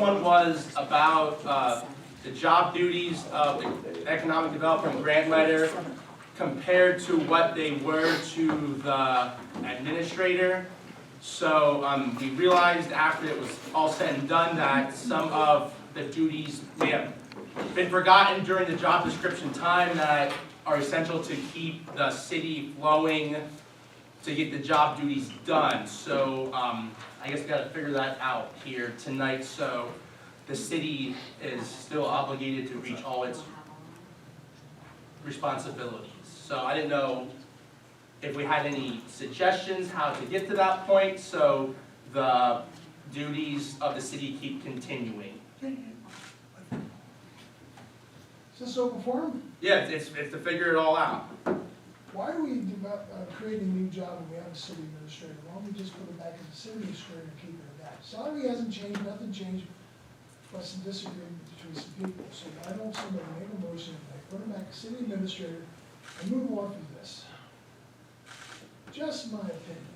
one was about the job duties of the economic development grant letter compared to what they were to the administrator. So we realized after it was all said and done that some of the duties may have been forgotten during the job description time that are essential to keep the city flowing to get the job duties done. So I guess we gotta figure that out here tonight. So the city is still obligated to reach all its responsibilities. So I didn't know if we had any suggestions how to get to that point so the duties of the city keep continuing. Is this open forum? Yeah, it's to figure it all out. Why are we creating a new job when we have a city administrator? Why don't we just put it back in the city administrator and keep it at that? Salary hasn't changed, nothing changed, but some disagreement between some people. So I don't somebody make a motion, like, put it back to city administrator and move on from this. Just my opinion.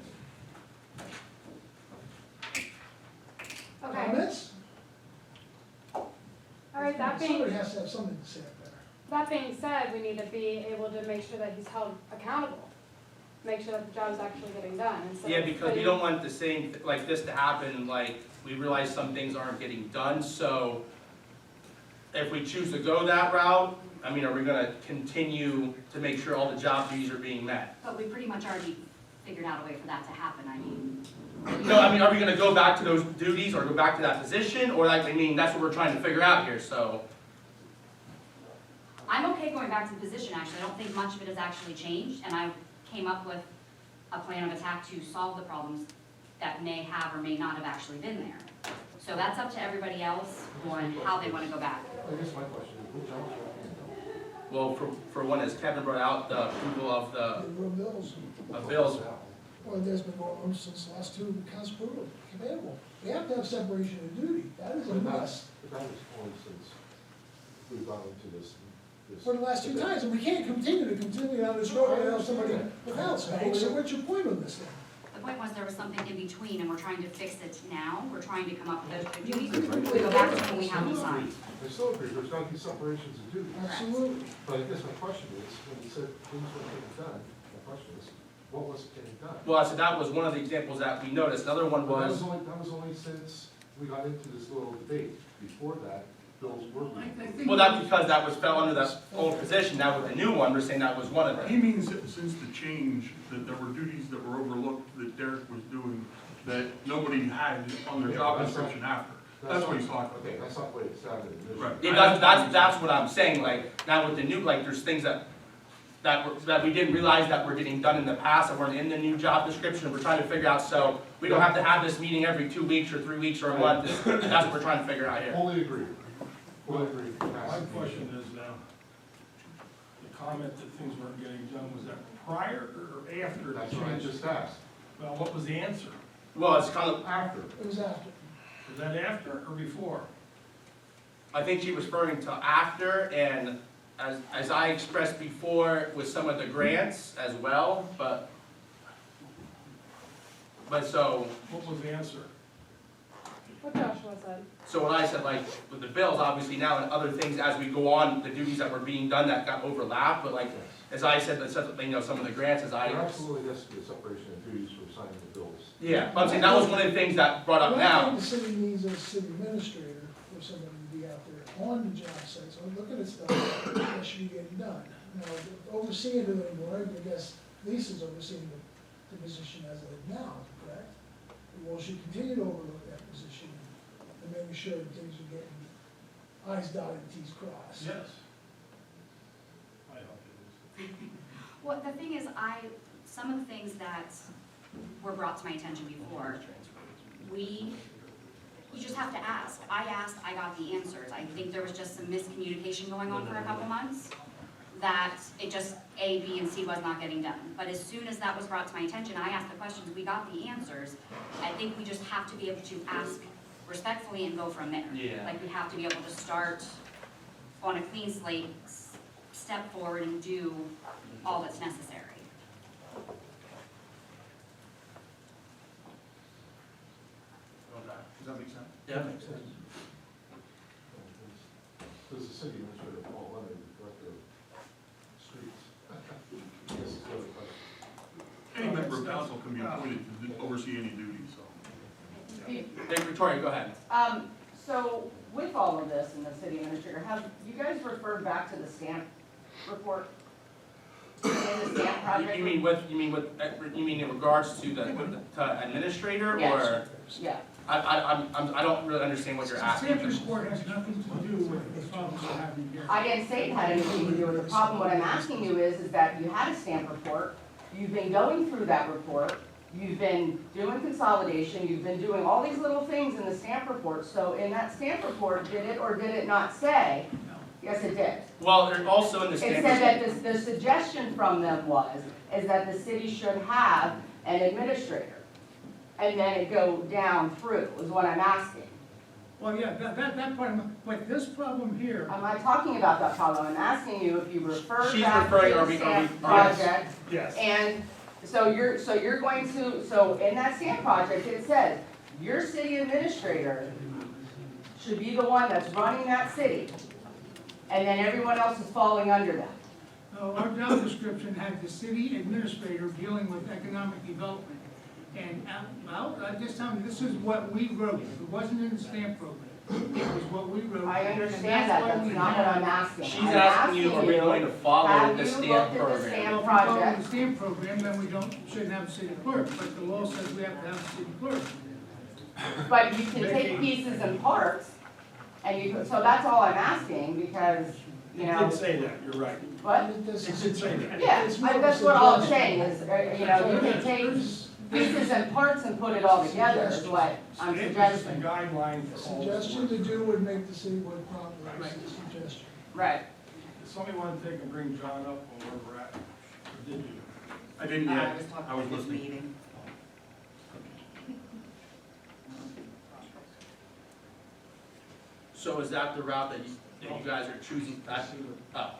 Okay, Comments? all right, that being Somebody has to have something to say up there. That being said, we need to be able to make sure that he's held accountable. Make sure that the job's actually getting done. Instead Yeah, of because we putting- don't want the same, like this to happen, like, we realize some things aren't getting done, so if we choose to go that route, I mean, are we gonna continue to make sure all the job duties are being met? But we pretty much already figured out a way for that to happen, I mean. No, I mean, are we gonna go back to those duties or go back to that position, or like, I mean, that's what we're trying to figure out here, so. I'm okay going back to the position, actually, I don't think much of it has actually changed, and I came up with a plan of attack to solve the problems that may have or may not have actually been there. So that's up to everybody else on how they wanna go back. I guess my question is, which jobs are Well, for one, as Kevin brought out, the approval of The real bills. bills. Well, there's been going on since the last two accounts provable, available. We have to have separation of duty. That is a must. But that was only since we've gone into this. For the last two times, and we can't continue on this road and have somebody without space. So what's your point on this thing? The point was there was something in between, and we're trying to fix it now, we're trying to come up with those duties, we go back to when we have them signed. I still agree, there's got to be separations of duties. Absolutely. But I guess my question is, when you said things weren't getting done, my question is, what wasn't getting done? Well, so that was one of the examples that we noticed. Another one But was, that was only since we got into this little debate. Before that, bills were being. well, that's because that was fell under that old position. Now with the new one, we're saying that was one of He them. means that since the change, that there were duties that were overlooked that Derek was doing that nobody had on their job description after. That's what he's talking about. Okay, that's not the way it sounded initially. Right. Yeah, that's what I'm saying. Like now with the new, like there's things that we didn't realize that were getting done in the past that weren't in the new job description. We're trying to figure out, so we don't have to have this meeting every 2 weeks or 3 weeks or a month. That's what we're trying to figure out here. Fully agree. Fully agree. My question is now, the comment that things weren't getting done, was that prior or after the That's what I change? just asked. Well, what was the answer? Well, it's kind of, After. It was after. Was that after or before? I think she was referring to after, and as I expressed before with some of the grants as well, but so. What was the answer? What Joshua said. So what I said, like, with the bills, obviously now and other things as we go on, the duties that were being done that got overlapped, but like, as I said, you know, some of the grants as I. There absolutely has to be a separation of duties for signing the bills. Yeah, but I'm saying that was one of the things that brought up I now. think the city needs a city administrator for somebody to be out there on the job site, so looking at stuff that should be getting done. Now, overseeing it anymore, I guess Lisa's overseeing the position as of now, correct? Will she continue to overlook that position and making sure that things are getting i's dotted, t's crossed? Yes. I hope it is. Well, the thing is, some of the things that were brought to my attention before, you just have to ask. I asked, I got the answers. I think there was just some miscommunication going on for a couple months, that it just, A, B, and C was not getting done. But as soon as that was brought to my attention, I asked the questions, we got the answers. I think we just have to be able to ask respectfully and go from there. Yeah. Like, we have to be able to start on a clean slate, step forward and do all that's necessary. Okay. Does that make sense? Yeah, makes sense. city administrator, Paul Lemon, director of streets. This is the other question. Any member of council can be appointed to oversee any duty, so. Hey, Victoria, go ahead. So with all of this in the city administrator, have you guys referred back to the stamp report? And the stamp project? You mean in regards to to administrator, Yes. or? Yeah, I don't really understand what you're asking. The stamp report has nothing to do with the problems we're having here. I didn't say it had anything to do with the problem. What I'm asking you is that you had a stamp report, you've been going through that report, you've been doing consolidation, you've been doing all these little things in the stamp report. So in that stamp report, did it or did it not say? Yes, it did. Well, there's also in the It standards. said that the suggestion from them is that the city should have an administrator. And then it go down through, is what I'm asking. Well, yeah, that part, but this problem here, I'm not talking about that problem, I'm asking you if you refer She's back to referring, the stamp project. Yes. And so you're going to, so in that stamp project, it says, your city administrator should be the one that's running that city. And then everyone else is falling under that. our job description had the city administrator dealing with economic development. And, I just tell you, this is what we wrote, it wasn't in the stamp program, it was what we wrote. I and understand that, why that's we not what have- I'm asking. She's I'm asking you, are we going to follow have the you stamp looked at the program? stamp Well, if we follow project? the stamp program, then we shouldn't have a city clerk, but the law says we have to have a city clerk. But you can take pieces and parts, and you, so that's all I'm asking, because, you know, say that, you're right. what? This is- did say that. Yeah, it's more of a that's what all I'm suggestion. saying is, you know, you can take pieces and parts and put it all together, is what I'm It's suggesting. a guideline for all. Suggestion to do would make the city work properly, it's a suggestion. Right. Does somebody want to take and bring John up on where we're at? Or did you? I didn't I yet, was talking I was at this listening. meeting. So is that the route that you guys are choosing? Oh, sorry.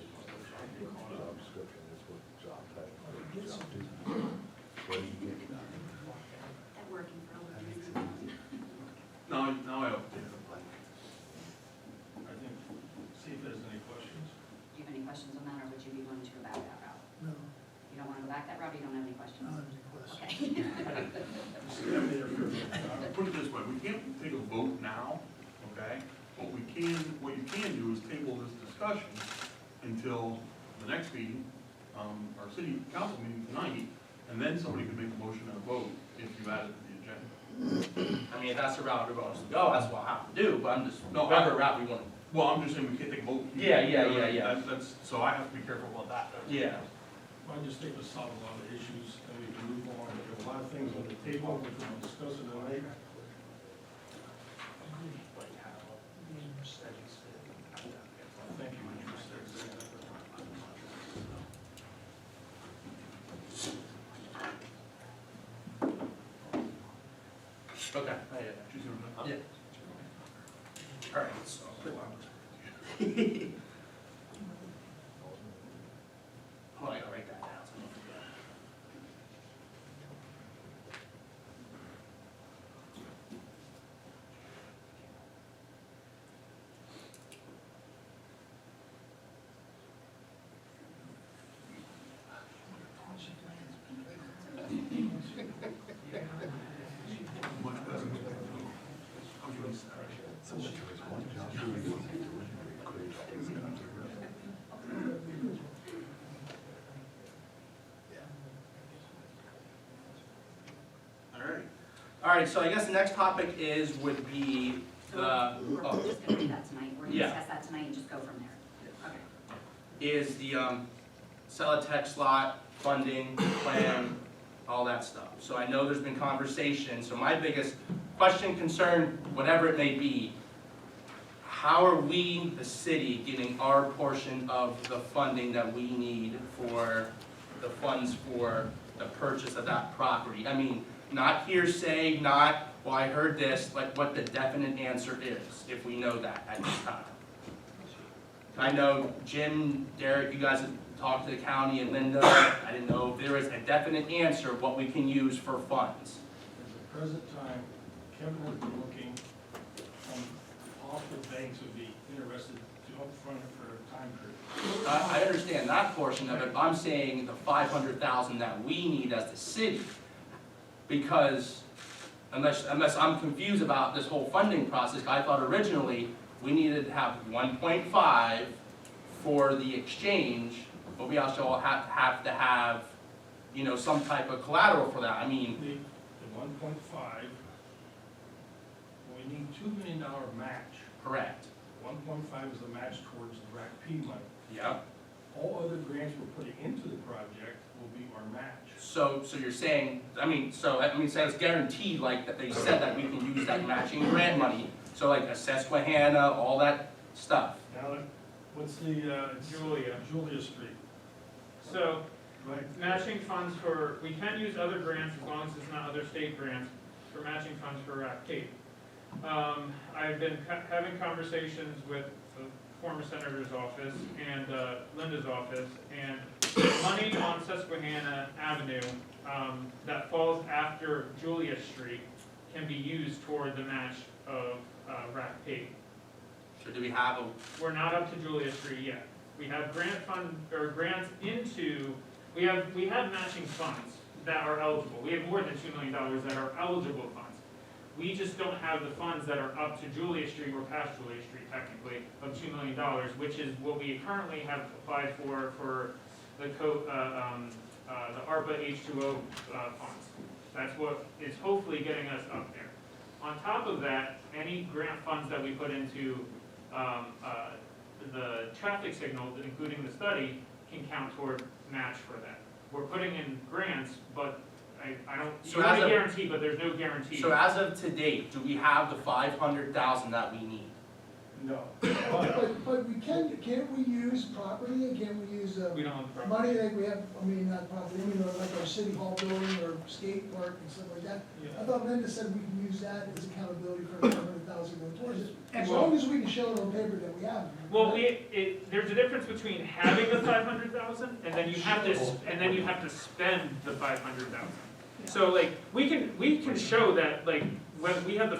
Job description is what job title. Get some- What do you get? That working for all of you. Now I update it. I think, see if there's any questions. Do you have any questions on that, or would you be willing to go back that route? No, You don't want to go back that route, or you don't have any I questions? don't have any questions. Okay. Stand there for- Put it this way, we can't take a vote now, okay? What you can do is table this discussion until the next meeting, our city council meeting tonight, and then somebody can make a motion and a vote if you add it to the agenda. I mean, if that's the route we're going to go, that's what I have to do, but I'm just, No, whatever route we want to. Well, I'm just saying we can't take a vote. Yeah. That's, so I have to be careful about that. Yeah. I just think we solve a lot of issues, and we can move on. There are a lot of things on the table, which we'll discuss in a minute. Thank you, Mr. Okay. Yeah. All right, so. Oh, I gotta write that down. So I don't forget. Much better. I'm doing this. All right, so I guess the next topic would be So the, we're just gonna do that tonight, we're gonna Yeah. discuss that tonight and just go from there. Okay. is the Celotex lot, funding, plan, all that stuff. So I know there's been conversation, so my biggest question, concern, whatever it may be, how are we, the city, getting our portion of the funding that we need for the funds for the purchase of that property? I mean, not hearsay, not, well, I heard this, like what the definite answer is, if we know that at this time. I know Jim, Derek, you guys have talked to the county and Linda, I didn't know if there was a definite answer what we can use for funds. At the present time, Kevin has been looking, possible banks would be interested to upfront it for a time period. I understand that portion of it, but I'm saying the 500,000 that we need as the city. Because unless I'm confused about this whole funding process, I thought originally we needed to have 1.5 for the exchange, but we also have to have, you know, some type of collateral for that. I mean, The 1.5, we need $2 million match. correct. 1.5 is the match towards the RACP money. Yep. All other grants we're putting into the project will be our match. So you're saying, so it's guaranteed, like, that they said that we can use that matching grant money, so like a Susquehanna, all that stuff. Now, what's the, Julia Street, So, right? matching funds for, we can use other grants as long as it's not other state grants, for matching funds for RACP. I've been having conversations with the former senator's office and Linda's office, and money on Susquehanna Avenue that falls after Julia Street can be used toward the match of RACP. So do we have a, We're not up to Julia Street yet. We have grant fund, or grants into, we have matching funds that are eligible. We have more than $2 million that are eligible funds. We just don't have the funds that are up to Julia Street or past Julia Street technically of $2 million, which is what we currently have applied for the ARPA H2O funds. That's what is hopefully getting us up there. On top of that, any grant funds that we put into the traffic signal, including the study, can count toward match for that. We're putting in grants, but I don't, So you have as a of- guarantee, but there's no guarantee. so as of to date, do we have the 500,000 that we need? No. But can't we use property, and can't we use, We don't have the property. money like we have, not property, like our city hall building or skate park and stuff like that? I thought Linda said we can use that as accountability for 500,000 going towards it, as long as we can show it on paper that we have it. Well, there's a difference between having the 500,000 and then you have to spend the 500,000. So like, we can show that, like, when we have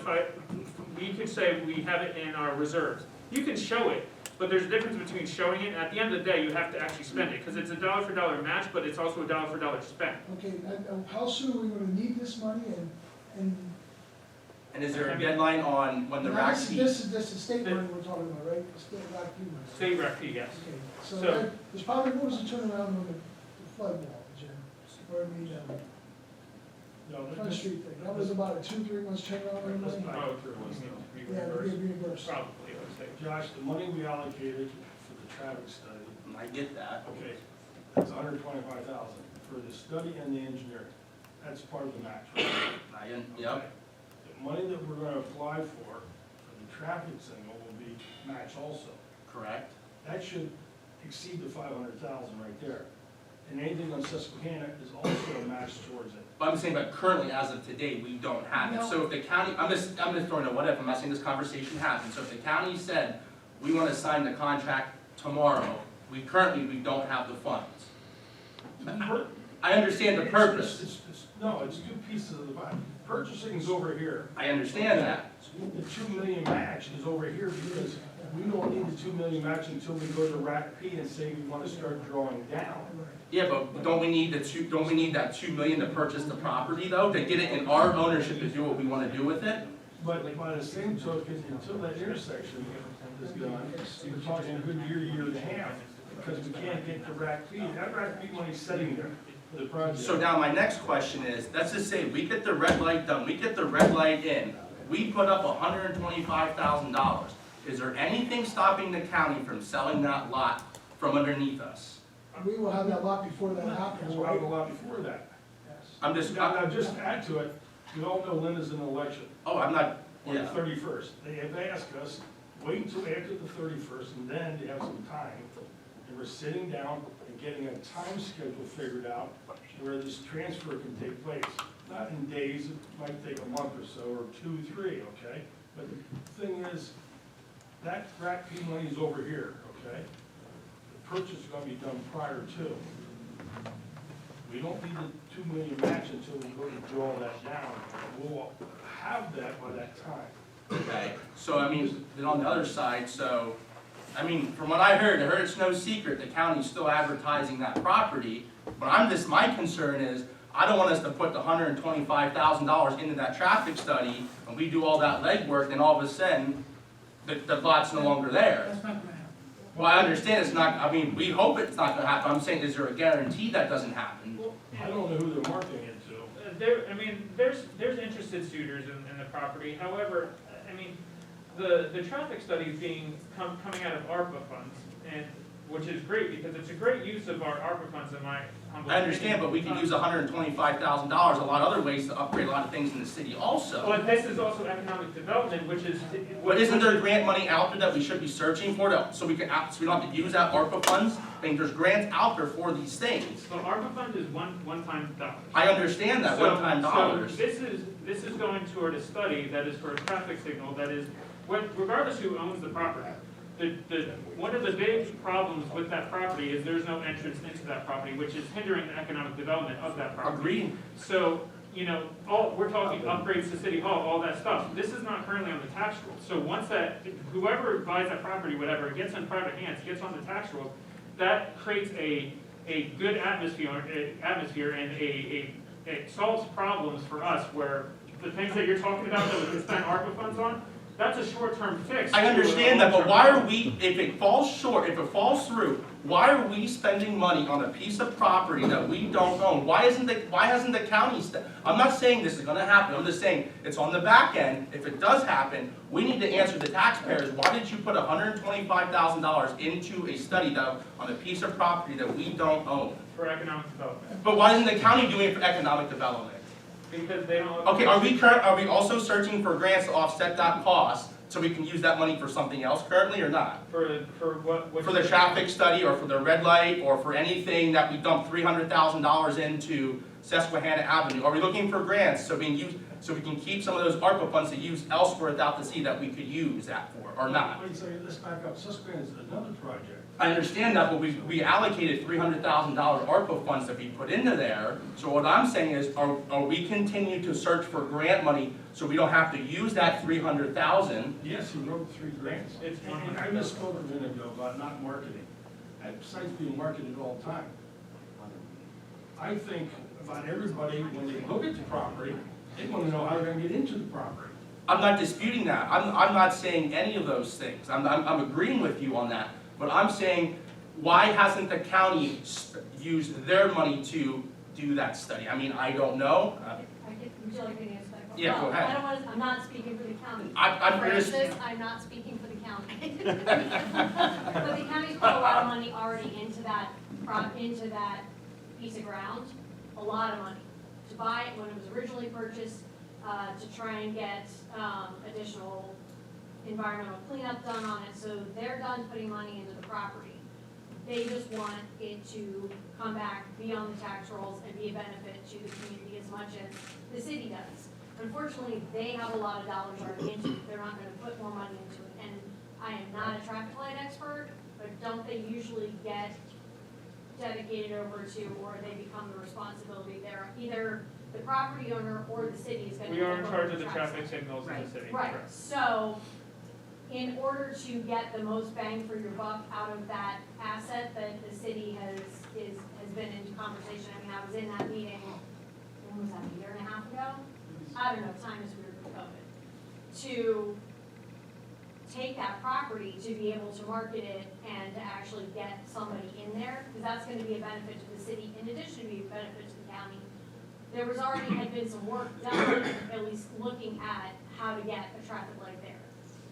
we can say we have it in our reserves. You can show it, but there's a difference between showing it and at the end of the day, you have to actually spend it, because it's a dollar for dollar match, but it's also a dollar for dollar spend. Okay, how soon are we gonna need this money, and And is there a deadline on when the now, RAC this is state money we're talking about, right? It's state RACP money. State RECP, yes. Okay, so So- there's probably, what was the turnaround on the flood wall, Jim? Or No, Front Street thing, that was about a 2-3 months turnaround on the money? Oh, true. Yeah, to get reimbursed. Probably, I would say. Josh, the money we allocated for the traffic study, I get that. okay, that's 125,000 for the study and the engineering. That's part of the match, right? Yep. Okay. The money that we're gonna apply for the traffic signal will be matched also. Correct. That should exceed the 500,000 right there. And anything on Susquehanna is also a match towards it. But I'm saying, but currently, as of today, we don't have it. So if the county, I'm just throwing a what if, I'm not saying this conversation happens. So if the county said, we want to sign the contract tomorrow, we don't have the funds. I understand the purpose. No, it's two pieces of the pie. Purchasing is over here. I understand that. The 2 million match is over here because we don't need the 2 million match until we go to RACP and say we want to start drawing down. Yeah, but don't we need that $2 million to purchase the property though, to get it in our ownership to do what we want to do with it? But by the same token, until that intersection is done, you're talking a good year and a half, because we can't get to RACP. That RACP money's sitting there for the project. So now my next question is, let's just say we get the red light done, we get the red light in, we put up $125,000. Is there anything stopping the county from selling that lot from underneath us? We will have that lot before that happens, We'll have right? a lot before that. Yes. Now, just add to it, we all know Linda's in an election I'm not, on the yeah. 31st. They have asked us, wait until after the 31st, and then you have some time. And we're sitting down and getting a time schedule figured out where this transfer can take place. Not in days, it might take a month or so, or 2, 3, okay? But the thing is, that RACP money is over here, okay? The purchase is gonna be done prior to. We don't need the 2 million match until we go to draw that down. We'll have that by that time. Okay, so I mean, then on the other side, so, I mean, from what I heard it's no secret the county's still advertising that property. But my concern is, I don't want us to put the $125,000 into that traffic study, and we do all that legwork, and all of a sudden, the lot's no longer there. That's not gonna happen. Well, I understand it's not, I mean, we hope it's not gonna happen, I'm saying, is there a guarantee that doesn't happen? I don't know who they're marketing it to. I mean, there's interested suitors in the property, however, I mean, the traffic study is coming out of ARPA funds, and, which is great, because it's a great use of our ARPA funds in my humble opinion. I understand, but we could use $125,000 a lot of other ways to upgrade a lot of things in the city also. But this is also economic development, which is. But isn't there grant money out there that we should be searching for, so we don't have to use that ARPA funds? I mean, there's grants out there for these things. So ARPA fund is one-time dollars. I understand that, one-time dollars. So this is going toward a study that is for a traffic signal that is, regardless who owns the property. One of the big problems with that property is there's no entrance into that property, which is hindering the economic development of that property. Agreed. So, you know, we're talking upgrades to City Hall, all that stuff. This is not currently on the tax roll. So once whoever buys that property, whatever, it gets in private hands, gets on the tax roll, that creates a good atmosphere and it solves problems for us where the things that you're talking about that we can spend ARPA funds on, that's a short-term fix. I understand that, but why are we, if it falls short, if it falls through, why are we spending money on a piece of property that we don't own? Why hasn't the county, I'm not saying this is gonna happen, I'm just saying, it's on the back end, if it does happen, we need to answer the taxpayers, why did you put $125,000 into a study on a piece of property that we don't own? For economic development. But why isn't the county doing it for economic development? Because they don't. Okay, are we also searching for grants to offset that cost, so we can use that money for something else currently, or not? For what? For the traffic study, or for the red light, or for anything that we dumped $300,000 into Susquehanna Avenue? Are we looking for grants so we can keep some of those ARPA funds to use elsewhere without the city that we could use that for, or not? Wait, so let's back up. Susquehanna is another project. I understand that, but we allocated $300,000 ARPA funds to be put into there. So what I'm saying is, are we continuing to search for grant money so we don't have to use that $300,000? Yes, he wrote 3 grants. And I misspoke a minute ago about not marketing. That site's being marketed all the time. I think about everybody, when they look at the property, they want to know how they're going to get into the property. I'm not disputing that. I'm not saying any of those things. I'm agreeing with you on that. But I'm saying, why hasn't the county used their money to do that study? I mean, I don't know. Would you like me to answer that question? Yeah, go ahead. I don't want to, I'm not speaking for the county. I'm Francis, I'm not speaking for the county. But the county's put a lot of money already into that piece of ground, a lot of money. To buy it when it was originally purchased, to try and get additional environmental cleanup done on it, so they're done putting money into the property. They just want it to come back, be on the tax rolls, and be a benefit to the community as much as the city does. Unfortunately, they have a lot of dollars already into it, they're not gonna put more money into it, and I am not a traffic light expert, but don't they usually get dedicated over to, or they become the responsibility there, either the property owner or the city is gonna. We are in take charge over of the traffic signals in Right, the city. right, correct. so, in order to get the most bang for your buck out of that asset that the city has been in conversation, I mean, I was in that meeting, when was that, a year and a half ago? I don't know, time is weird with COVID. To take that property, to be able to market it and to actually get somebody in there, because that's gonna be a benefit to the city, in addition to be a benefit to the county. There was already had been some work done, at least looking at how to get a traffic light there.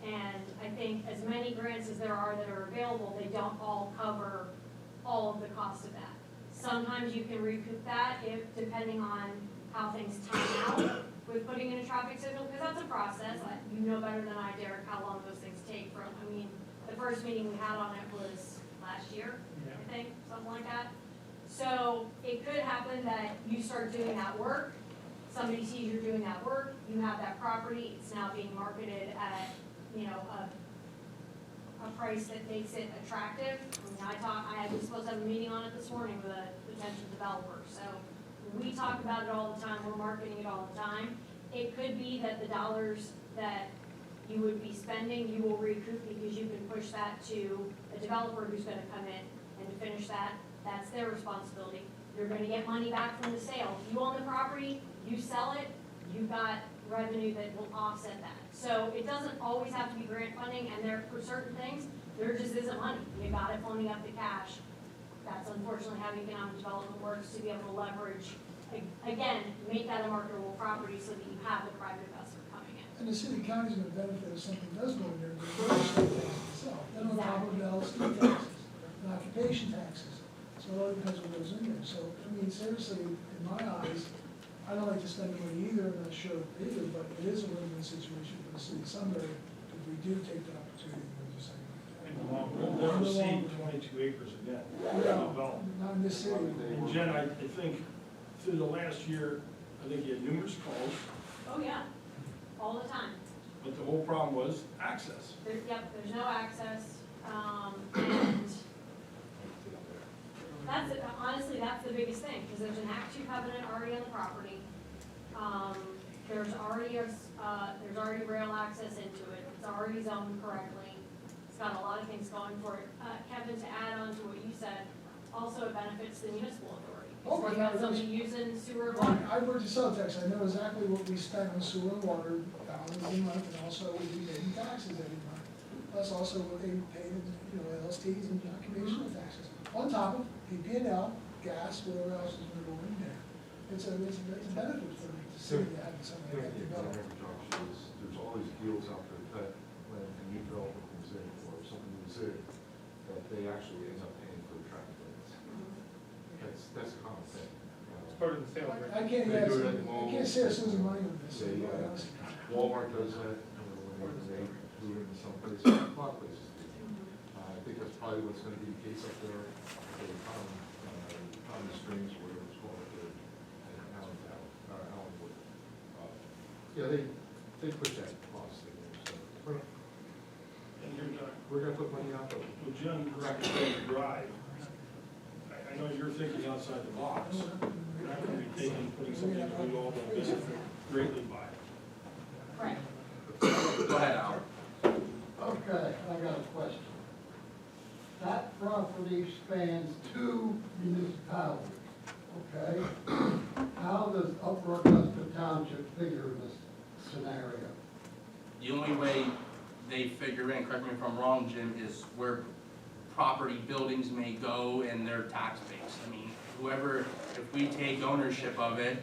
And I think as many grants as there are that are available, they don't all cover all of the cost of that. Sometimes you can recoup that depending on how things time out with putting in a traffic signal, because that's a process. You know better than I, Derek, how long those things take from, I mean, the first meeting we had on it was last year, I think, something like that. So it could happen that you start doing that work, somebody sees you're doing that work, you have that property, it's now being marketed at, you know, a price that makes it attractive. I was supposed to have a meeting on it this morning with a potential developer, so we talk about it all the time, we're marketing it all the time. It could be that the dollars that you would be spending, you will recoup because you can push that to a developer who's gonna come in and to finish that, that's their responsibility. You're gonna get money back from the sale. If you own the property, you sell it, you've got revenue that will offset that. So it doesn't always have to be grant funding, and there, for certain things, there just isn't money. You got it phoning up the cash. That's unfortunately how economic development works, to be able to leverage, again, make that a marketable property so that you have the private investor coming in. And the city county's gonna benefit if something does go in there, but the state taxes itself. Then on top of the LSD taxes, and occupation taxes, so it all depends what goes in there. So, I mean, seriously, in my eyes, I don't like to spend the money either, I'm not sure either, but it is a win-win situation for the city of Sunbury if we do take the opportunity to do something like that. We'll never see 22 acres again. No, not in this city. And Jen, I think through the last year, I think you had numerous calls, Oh, yeah, all the time. but the whole problem was access. There's no access, and honestly, that's the biggest thing, because there's an Act 2 covenant already on the property. There's already rail access into it, it's already zoned correctly, it's got a lot of things going for it. Kevin, to add on to what you said, also it benefits the municipal authority. Oh, my You got God, somebody using sewer and water. I worked at Celotex, I know exactly what we spent on sewer and water dollars a month, and also what we paid in taxes every month. Plus also what they paid in, LSTs and occupational taxes. On top of PP&L, gas, whatever else is gonna go in there. It's a benefit for the city to have something like that developed. There's all these deals out there that when a new development comes in or something moves in, that they actually end up paying for the traffic lights. That's a common thing. It's part of the sales, right? I can't, They do it at the I can't say it's losing money with this. Say, quite honestly. Walmart does that, when they do it in some places, a lot of places do. I think that's probably what's gonna be the case up there, the common streams, whatever it's called, in Allenwood. Yeah, they put that cost in there, so, And we're gonna put money out there. with Jen recommending drive, I know you're thinking outside the box. You're not gonna be putting something that we all don't benefit greatly by. Right. Go ahead, Al. Okay, I got a question. That property spans 2 municipalities, okay? How does Upper Augusta Township figure in this scenario? The only way they figure in, correct me if I'm wrong, Jim, is where property buildings may go and their tax base. I mean, whoever, if we take ownership of it,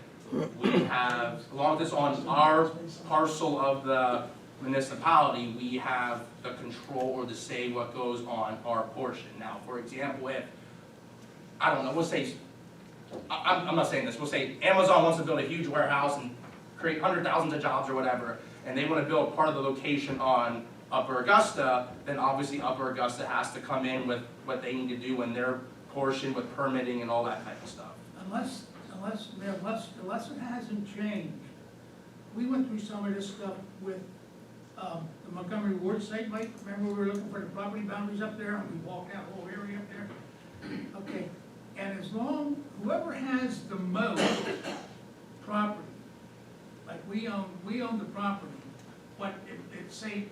we have, as long as it's on our parcel of the municipality, we have the control or the say what goes on our portion. Now, for example, if, I don't know, we'll say, I'm not saying this, we'll say Amazon wants to build a huge warehouse and create hundreds of thousands of jobs or whatever, and they want to build part of the location on Upper Augusta, then obviously Upper Augusta has to come in with what they need to do in their portion with permitting and all that type of stuff. Unless it hasn't changed. We went through some of this stuff with, the Montgomery Ward site, Mike, remember we were looking for the property boundaries up there, and we walked that whole area up there? Okay, and as long, whoever has the most property, like we own the property, but it's say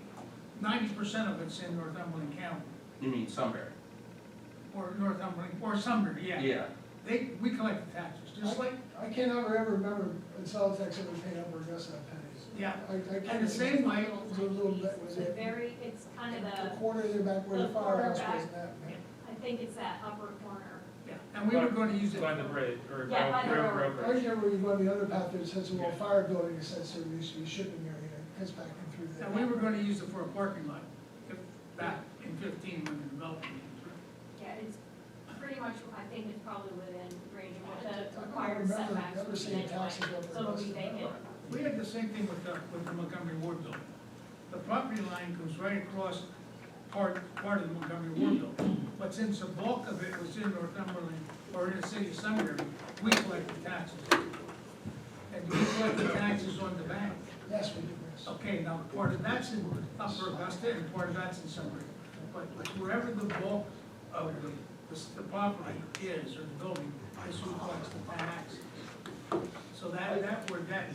90% of it's in Northumberland County, You mean Sunbury? or Northumberland, or Sunbury, yeah. Yeah. We collect the taxes, just like, I cannot ever remember in Celotex ever paying Upper Augusta pennies. yeah. I can't. And the same way, It was a little bit, was it It's kind of a the, quarter there back where the the firehouse quarter was back. and that? I think it's that upper corner. yeah, and we were gonna use it. By the bridge, or Yeah, by the railroad railroad. I remember you go on the other path that says a little fire building, it says there used to be shipping area, it cuts back in through there. And we were gonna use it for a parking lot, back in 15 when the development came through. Yeah, it's pretty much, I think it's probably within range of what I the don't required remember setbacks ever would be seeing anyway, taxes over so it'll be the vacant. We had the same thing with the Montgomery Ward building. The property line goes right across part of the Montgomery Ward building. But since the bulk of it was in Northumberland, or in the city of Sunbury, we collect the taxes. And we collect the taxes on the bank. Yes, we did, yes. Okay, now part of that's in Upper Augusta and part of that's in Sunbury. but wherever the bulk of the property is, or the building, this reflects the tax. So that, where that.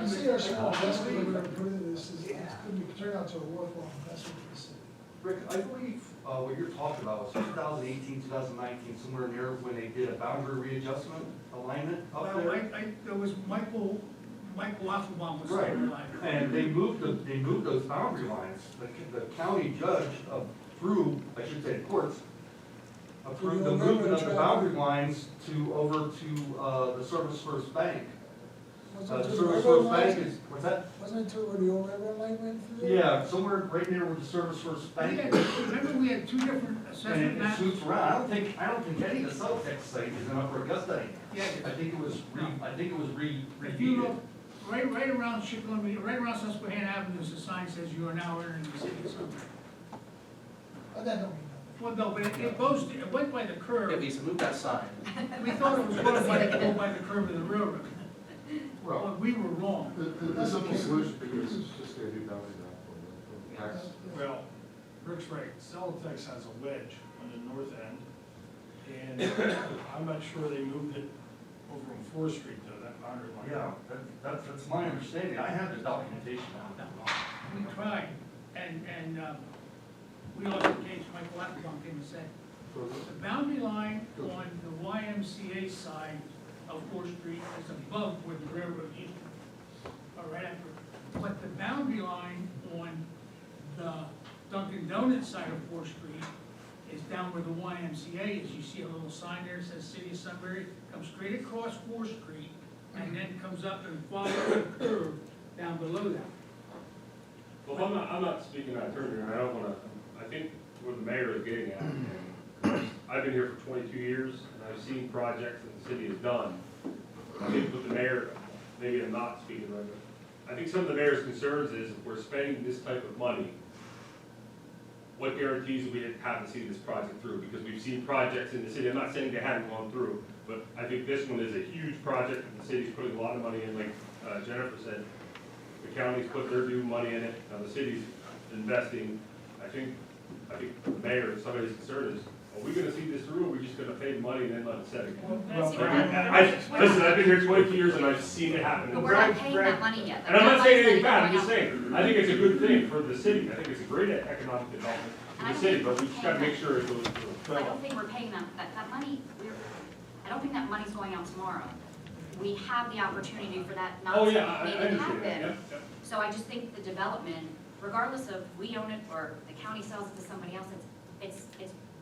I see our small investment, we're gonna put into this, is, it's gonna turn out to a worthwhile investment for the city. Rick, I believe what you're talking about was 2018, 2019, somewhere near when they did a boundary readjustment alignment up Well, there. there was Michael Offenbaum was Right, saying like. and they moved those boundary lines. The county judge approved, I should say courts, approved the movement of the boundary lines over to the Service First Bank. The Wasn't it to the Service railroad First Bank lines? is, what's that? Wasn't it to where the old railroad line went through? Yeah, somewhere right near where the Service First Bank is. Remember we had two different And assessment it maps? swoops around. I don't think any of the Celotex site is in Upper Augusta anymore. Yeah, I think it was if you redeeded. look, right around right around Susquehanna Avenue, there's a sign says you are now entering the city of Sunbury. Oh, that don't mean nothing. Well, no, but it goes, it went by the Yeah, curve. Lisa, move that sign. We thought it was going by the curve of the railroad. Well, But we were wrong. the simple solution to this is just get a new boundary map for the tax. Well, Rick's right, Celotex has a wedge on the north end, and I'm not sure they moved it over on 4th Street to that boundary line. Yeah, that's my understanding. I have the documentation on it. We tried, and we lost the case. Michael Applebaum came and said, the boundary line on the YMCA side of 4th Street is above where the railroad used to be, or right after. But the boundary line on the Dunkin' Donuts side of 4th Street is down where the YMCA is. You see a little sign there that says City of Sunbury, comes straight across 4th Street, and then comes up and follows the curve down below that. Well, I'm not speaking out of turn here, I don't wanna, I think what the mayor is getting at, and I've been here for 22 years, and I've seen projects that the city has done. I think what the mayor, maybe I'm not speaking right, but I think some of the mayor's concerns is if we're spending this type of money, what guarantees do we have to see this project through? Because we've seen projects in the city, I'm not saying they haven't gone through, but I think this one is a huge project, and the city's putting a lot of money in, like Jennifer said. The county's put their due money in it, now the city's investing. I think the mayor, somebody's concern is, are we gonna see this through, or are we just gonna pay the money and then let it set again? Listen, I've been here 22 years and I've seen it happen. But we're not paying that money yet. And I'm not saying anything bad, I'm just saying, I think it's a good thing for the city, I think it's a great economic development for the city, but we just gotta make sure it goes through. I don't think we're paying that money, I don't think that money's going out tomorrow. We have the opportunity for that not Oh, to yeah, I maybe understand, happen. yeah. So I just think the development, regardless of we own it or the county sells it to somebody else, it's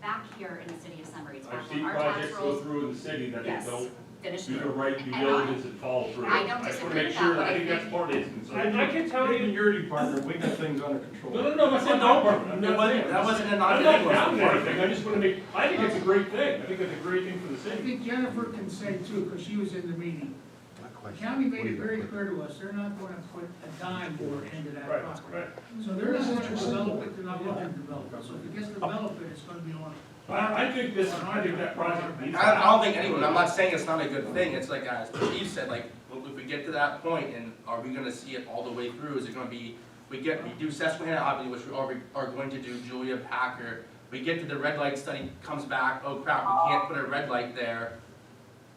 back here in the city of Sunbury, it's back I've on seen our tax projects go rolls. through in the city that they Yes. don't Finish do the through. right due And diligence and follow through. I don't just wanna disagree make with sure that, but I I think that's think- part of his concern. I can tell Maybe you, your department, we got things under control. No, I said no, I'm not saying. That wasn't an I'm not argument. down for anything, I just wanna make, I think it's a great thing, I think it's a great thing for the I city. think Jennifer can say too, because she was in the meeting. The county made it very clear to us, they're not gonna put a dime more into that Right, property. right. So they're not gonna develop it, they're not looking to develop it. So if it gets developed, it's gonna be on. I think that project needs. I don't think anyone, I'm not saying it's not a good thing, it's like, as Steve said, like, if we get to that point, and are we gonna see it all the way through, is it gonna be, we do Susquehanna Avenue, which we are going to do, Julia Packer, we get to the red light study, comes back, oh crap, we can't put a red light there,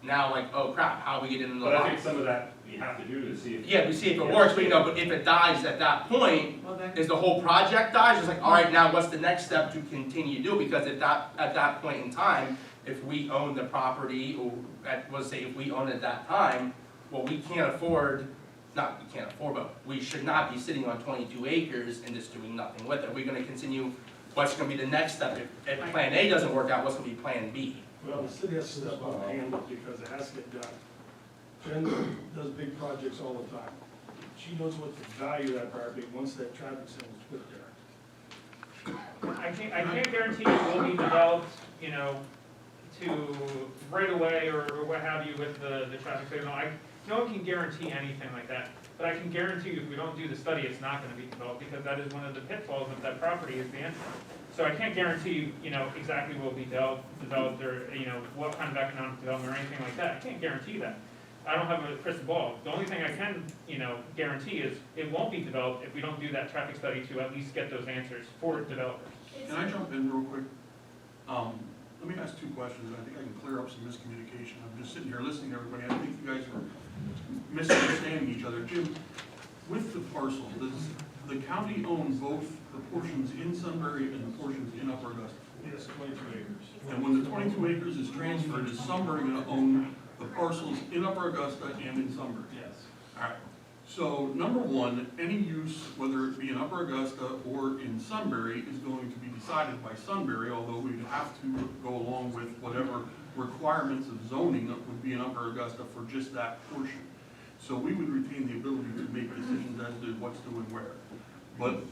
now like, oh crap, how do we get in the But I lot? think some of that you have to do to see if. Yeah, we see if it works, but you know, but if it dies at that point, Well, then, is the whole project dies, it's like, all right, now what's the next step to continue to do? Because at that point in time, if we own the property, or let's say if we own it at that time, well, we can't afford, not we can't afford, but we should not be sitting on 22 acres and just doing nothing with it. We're gonna continue, what's gonna be the next step? If plan A doesn't work out, what's gonna be plan B? Well, the city has to step up and handle it because it has to get done. Jen does big projects all the time. She knows what the value of that property, once that traffic signal is put there. I can't guarantee it will be developed, you know, to right away or what have you with the traffic signal. No one can guarantee anything like that, but I can guarantee you if we don't do the study, it's not gonna be developed, because that is one of the pitfalls of that property is the entrance. So I can't guarantee, you know, exactly what will be developed or, you know, what kind of economic development or anything like that. I can't guarantee that. I don't have a crystal ball. The only thing I can, you know, guarantee is it won't be developed if we don't do that traffic study to at least get those answers for developers. Can I jump in real quick? Let me ask two questions, and I think I can clear up some miscommunication. I'm just sitting here listening to everybody, I think you guys are misunderstanding each other. Jim, with the parcel, does the county own both the portions in Sunbury and the portions in Upper Augusta? Yes, 22 acres. And when the 22 acres is transferred, is Sunbury gonna own the parcels in Upper Augusta and in Sunbury? Yes. All right, so number one, any use, whether it be in Upper Augusta or in Sunbury, is going to be decided by Sunbury, although we'd have to go along with whatever requirements of zoning that would be in Upper Augusta for just that portion. So we would retain the ability to make decisions as to what's doing where. But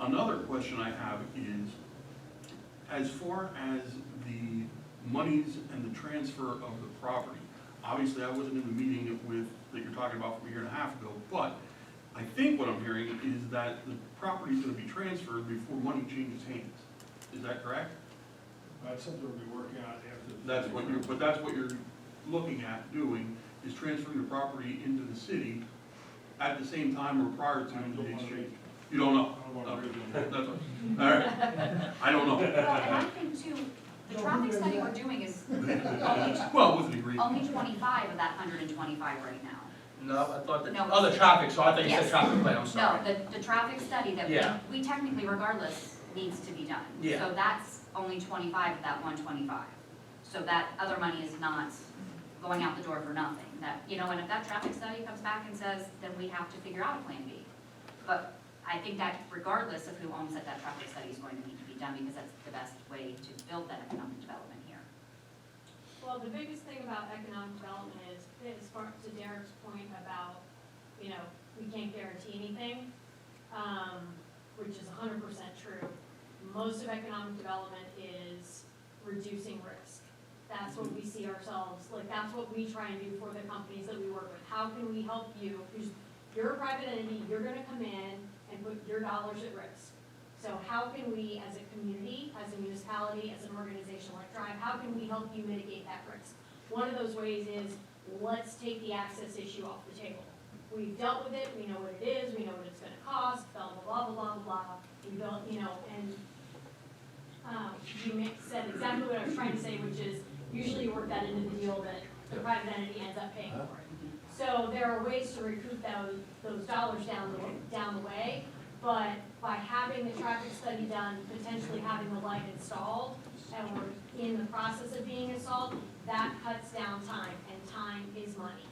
another question I have is, as far as the monies and the transfer of the property, obviously I wasn't in the meeting that you're talking about from a year and a half ago, but I think what I'm hearing is that the property is gonna be transferred before money changes hands. Is that correct? That's something we'll be working on after. That's what you're looking at doing, is transferring the property into the city at the same time or prior to the exchange. You don't know? Okay. That's all right. I don't know. Well, and I think too, the traffic study we're doing is Well, with an agreement. only 25 of that 125 right now. No, I thought that, No. oh, the traffic, so I thought you said Yes. traffic plan, I'm sorry. No, the traffic study that Yeah. we technically regardless needs to be done. Yeah. So that's only 25 of that 125. So that other money is not going out the door for nothing. That, you know, and if that traffic study comes back and says, then we have to figure out a plan B. But I think that regardless of who owns it, that traffic study is going to need to be done because that's the best way to build that economic development here. Well, the biggest thing about economic development is far to Derek's point about, you know, we can't guarantee anything, which is 100% true. Most of economic development is reducing risk. That's what we see ourselves, like, that's what we try and do for the companies that we work with. How can we help you? Because you're a private entity, you're gonna come in and put your dollars at risk. So how can we, as a community, as a municipality, as an organization like Drive, how can we help you mitigate that risk? One of those ways is, let's take the access issue off the table. We've dealt with it, we know what it is, we know what it's gonna cost, blah, blah, blah, blah, blah, blah. We built, you know, and, you said exactly what I was trying to say, which is, usually you work that into the deal that the private entity ends up paying for it. So there are ways to recoup those dollars down the way, but by having the traffic study done, potentially having the light installed, and we're in the process of being installed, that cuts down time, and time is money.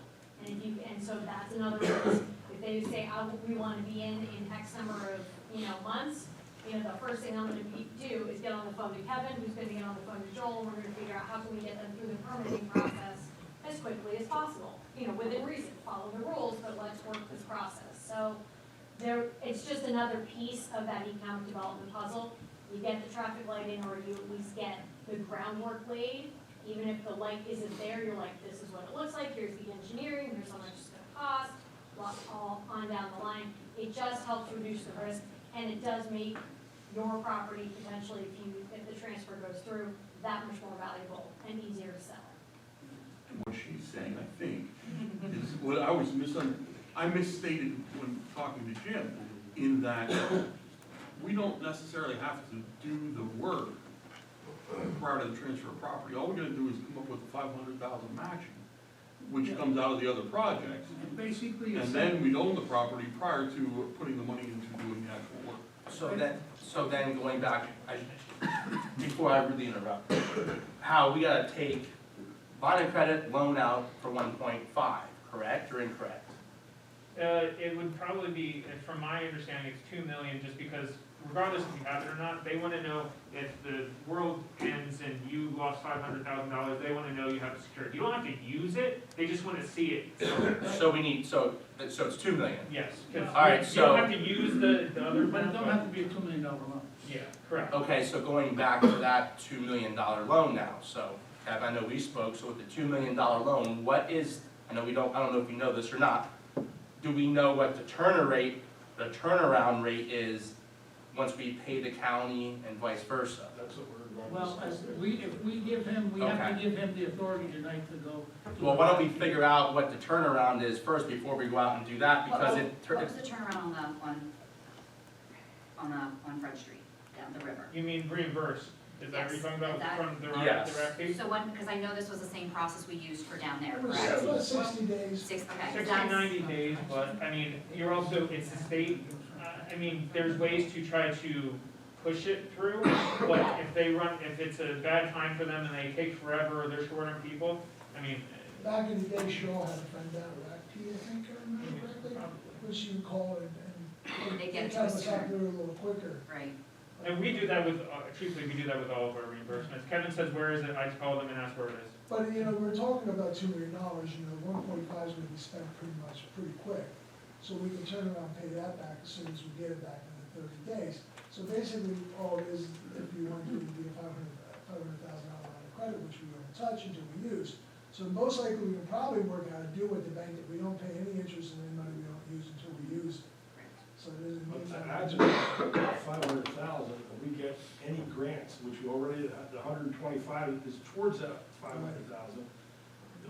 And so that's another risk. If they say, we wanna be in X number of, months, the first thing I'm gonna do is get on the phone to Kevin, who's gonna get on the phone to Joel, and we're gonna figure out how can we get them through the permitting process as quickly as possible. Within reason, follow the rules, but let's work this process. So it's just another piece of that economic development puzzle. You get the traffic light in, or you at least get the groundwork laid. Even if the light isn't there, you're like, this is what it looks like, here's the engineering, here's how much it's gonna cost, all on down the line. It just helps reduce the risk, and it does make your property potentially, if the transfer goes through, that much more valuable and easier to sell. And what she's saying, I think, is what I misstated when talking to Jim, in that we don't necessarily have to do the work prior to the transfer of property. All we're gonna do is come up with $500,000 matching, which comes out of the other projects. And basically, And then we'd own the property prior to putting the money into doing the actual work. So then going back, before I really interrupt, how we gotta take line of credit loan out for 1.5, correct or incorrect? It would probably be, from my understanding, it's 2 million, just because regardless if you have it or not, they wanna know if the world ends and you lost $500,000, they wanna know you have it secured. You don't have to use it, they just wanna see it. So it's 2 million? Yes, because All right, you don't have to use the other. But it don't have to be a $2 million loan. Yeah, correct. Okay, so going back to that $2 million loan now, so, Kev, I know we spoke, so with the $2 million loan, what is, I don't know if you know this or not, do we know what the turnaround rate is once we pay the county and vice versa? That's what we're going to Well, discuss. if we give him, we have Okay. to give him the authority tonight to go. Well, why don't we figure out what the turnaround is first before we go out and do that, because What was the turnaround on Fred Street? the river. You mean reimbursed? Is that what you're talking about Yes, from the Yes. direct fee? So when, because I know this was the same process we used for down there, It was correct? about 60 days. Okay, 60, that's- 90 days, but, I mean, you're also, it's a state, I mean, there's ways to try to push it through, but if they run, if it's a bad time for them and they take forever, or they're short on people, I mean. Back in the day, Cheryl had a friend down at Rack I think, I remember correctly, which she would call and They get it to kind us of sooner. got there a little quicker. Right. And we do that with, truthfully, we do that with all of our reimbursements. Kevin says, where is it? I call them and ask where it is. But, you know, we're talking about $2 million, you know, 1.5 is gonna be spent pretty quick. So we can turn around and pay that back as soon as we get it back in the 30 days. So basically, all it is, if you want to do, would be a $500,000 line of credit, which we won't touch until we use. So most likely, we can probably work out a deal with the bank that we don't pay any interest on any money we don't use until we use it. So it isn't. But to add to that, 500,000, if we get any grants, which we already, the 125 is towards that 500,000,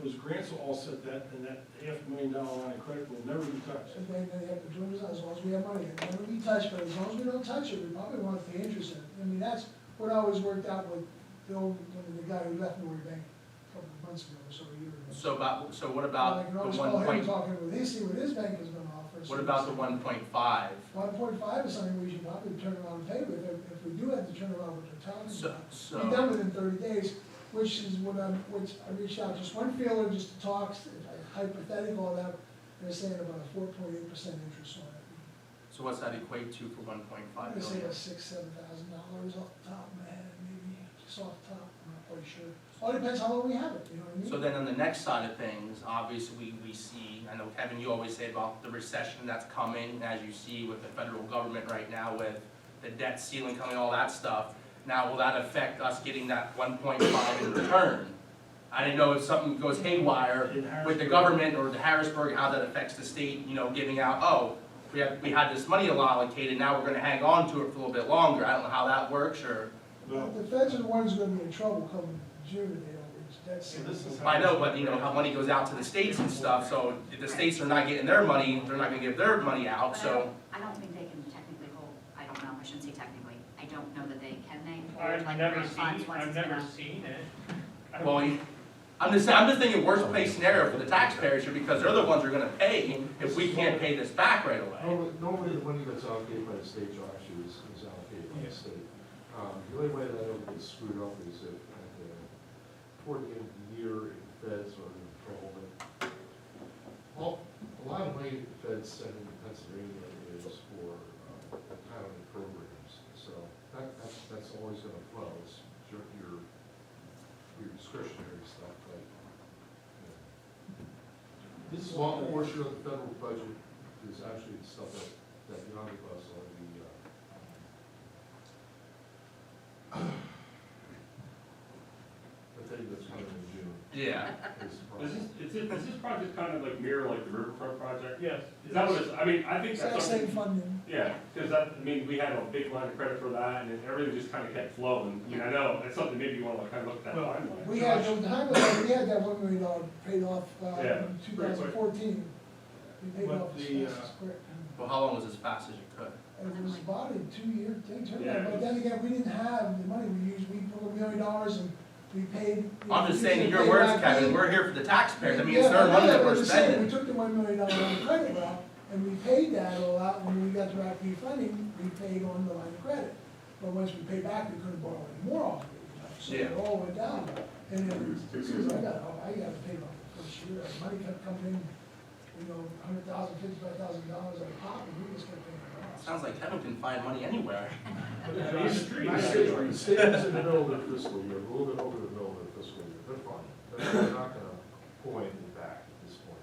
those grants will all set that, and that $500,000 line of credit will never be touched. And then they have to do it as long as we have money, and never be touched, but as long as we don't touch it, we probably want the interest in it. I mean, that's what I always worked out with Bill, the guy who left Nori Bank a couple of months ago, or so, a year ago. So what I about can the always 1 call him point, talking with, see what his bank is gonna offer. what about the 1.5? 1.5 is something we should probably turn around and pay with, if we do have to turn around with the town. So, Be done within 30 days, which is which I reached out, just one feeler, just to talk, hypothetical, that they're saying about a 4.8% interest on it. so what's that equate to for 1.5 I'm gonna say million? about $6,000-7,000 off the top of my head, maybe, just off the top, I'm not quite sure. All depends how long we have it, you know what I mean? So then on the next side of things, obviously, we see, I know Kevin, you always say about the recession that's coming, as you see with the federal government right now with the debt ceiling coming, all that stuff. Now, will that affect us getting that 1.5 in return? I didn't know if something goes haywire with the government or the Harrisburg, how that affects the state, you know, giving out, oh, we had this money allocated, now we're gonna hang on to it for a little bit longer. I don't know how that works, or, The feds are the ones who are gonna be in trouble come June if they don't reach debt ceiling. I know, but you know, how money goes out to the states and stuff, so if the states are not getting their money, they're not gonna give their money out, But so. I don't think they can technically hold, I don't know, I shouldn't say technically, I don't know that they can hold I've like never grant funds seen, once I've it's never gonna. seen it. Well, I'm just thinking worst case scenario for the taxpayers here, because they're the ones who are gonna pay if we can't pay this back right away. Normally, the money that's allocated by the state, Josh, is allocated by the state. The only way that ever gets screwed up is if toward the end of the year, if the feds are in trouble. Well, a lot of money the feds send in Pennsylvania is for county programs, so that's always gonna flow. It's your discretionary stuff, but this small portion of the federal budget is actually the stuff that the omnibus or the thing that's coming in June. Yeah. Is this project kind of like mirror like the Riverfront project? Yes. Is that what it's, I mean, I think It's that's that something. same funding. Yeah, because that, I mean, we had a big line of credit for that, and everything just kind of kept flowing. I mean, I know, it's something maybe you want to kind of look at that Well, timeline. We had, the time we had that $1 million paid off, Yeah, in 2014. We paid But off as the, fast as quick. Well, how long was as fast as you could? And it was about a 2-year thing, Yeah. but then again, we didn't have the money, we put $1 million and we paid. I'm just saying, in we your paid words, back Kevin, in. we're here for the taxpayers, I mean, Yeah, it's their but money yeah, that but we're I'm saying, spending. We took the $1 million line of credit route, and we paid that all out, when we got to RACP funding, we paid on the line of credit. But once we paid back, we couldn't borrow any more off of it, so it Yeah. all went down. And then, as soon as I got to pay off the first year, money kept coming in, you know, $100,000, $55,000 at a pop, and we just kept paying it off. Sounds like Kevin can find money anywhere. The state is in the middle of their fiscal year, a little bit over the middle of their fiscal year. They're fine. They're not gonna pull anything back at this point.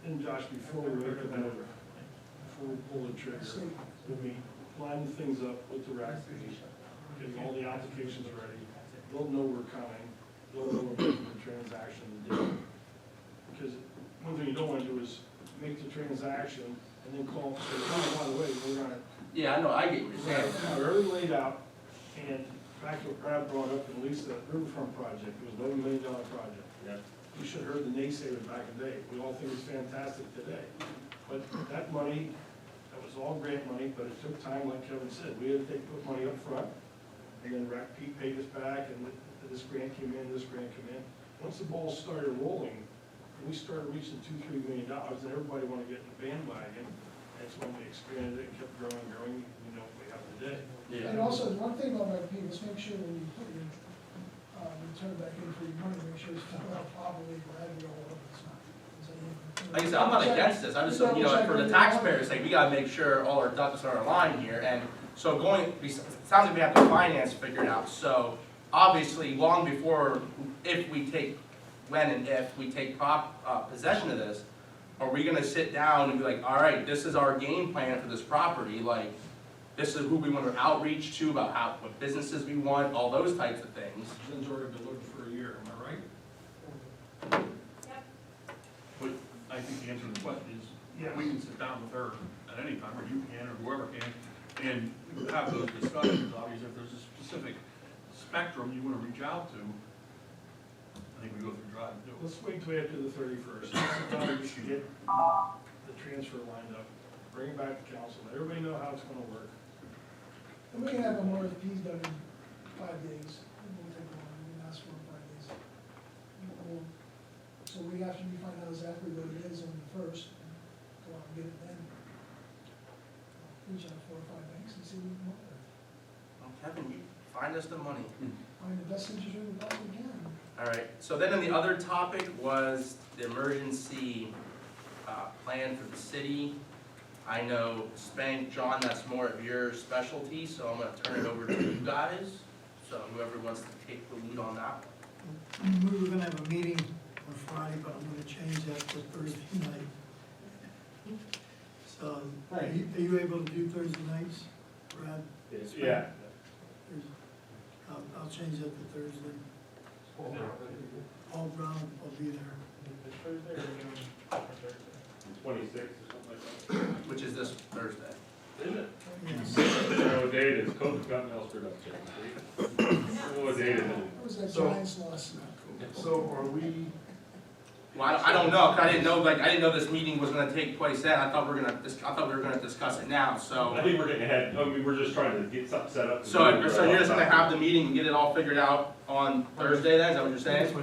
And Josh, before we make that over, before we pull the trigger, when we line things up with the RAC, getting all the applications ready, they'll know we're coming, they'll know we're making the transaction today. Because one thing you don't wanna do is make the transaction and then call, say, oh, by the way, we're gonna, Yeah, I know, I get what you're saying. have everything laid out, and back to what Brad brought up, at least the Riverfront project, it was an $11 million project. Yeah. You should have heard the naysayers back in the day, we all think it's fantastic today. But that money that was was all grant money, but it took time, like Kevin said, we had to put money up front, and then Pete paid us back, and this grant came in, this grant came in. Once the ball started rolling, and we started reaching $2-3 million, and everybody wanted to get in the bandwagon, that's when we expanded it and kept growing, you know, what we have today. And also, one thing about my Pete, let's make sure when you put your, return back in for your money, make sure it's filled out properly, or that'd be all over the time. Like I said, I'm not against this, I'm just, you know, for the taxpayers' sake, we gotta make sure all our ducks are aligned here, and so it sounds like we have the finance figured out, so obviously, long before, when and if we take possession of this, are we gonna sit down and be like, all right, this is our game plan for this property, like, this is who we want to outreach to, about what businesses we want, all those types of things. Jen's already been looking for a year, am I right? But I think the answer to the question is, yeah, we can sit down with her at any time, or you can, or whoever can, and have those discussions. Obviously, if there's a specific spectrum you want to reach out to, I think we go through drive and do it. Let's wait till after the 31st. Sit down, we should get the transfer lined up, bring it back to council, let everybody know how it's gonna work. And we can have a more RFPs done in 5 days, it won't take long, we can ask for it in 5 days. So we have to find out exactly what it is on the first, and go out and get it then. Reach out 4 or 5 banks and see what we can work with. Well, Kevin, you find us the money. Find the best interest rate we possibly can. All right, so then the other topic was the emergency plan for the city. I know, Spank, John, that's more of your specialty, so I'm gonna turn it over to you guys. So whoever wants to take the lead on that one. We were gonna have a meeting on Friday, but I'm gonna change that to Thursday night. So, are you able to do Thursday nights, Brad? Yes, yeah. I'll change that to Thursday. Paul Brown will be there. Thursday or Thursday? 26 or something like that. Which is this Thursday. Isn't it? Yes. I don't know what day it is. Coach got me all screwed up. I don't know what day it is. What was that So- Giants loss? So are we, Well, I don't know, 'cause I didn't know this meeting was gonna take place then. I thought we were gonna discuss it now, so. I think we're getting ahead. I mean, we're just trying to get something set up. So you're just gonna have the meeting and get it all figured out on Thursday then, is that what you're saying?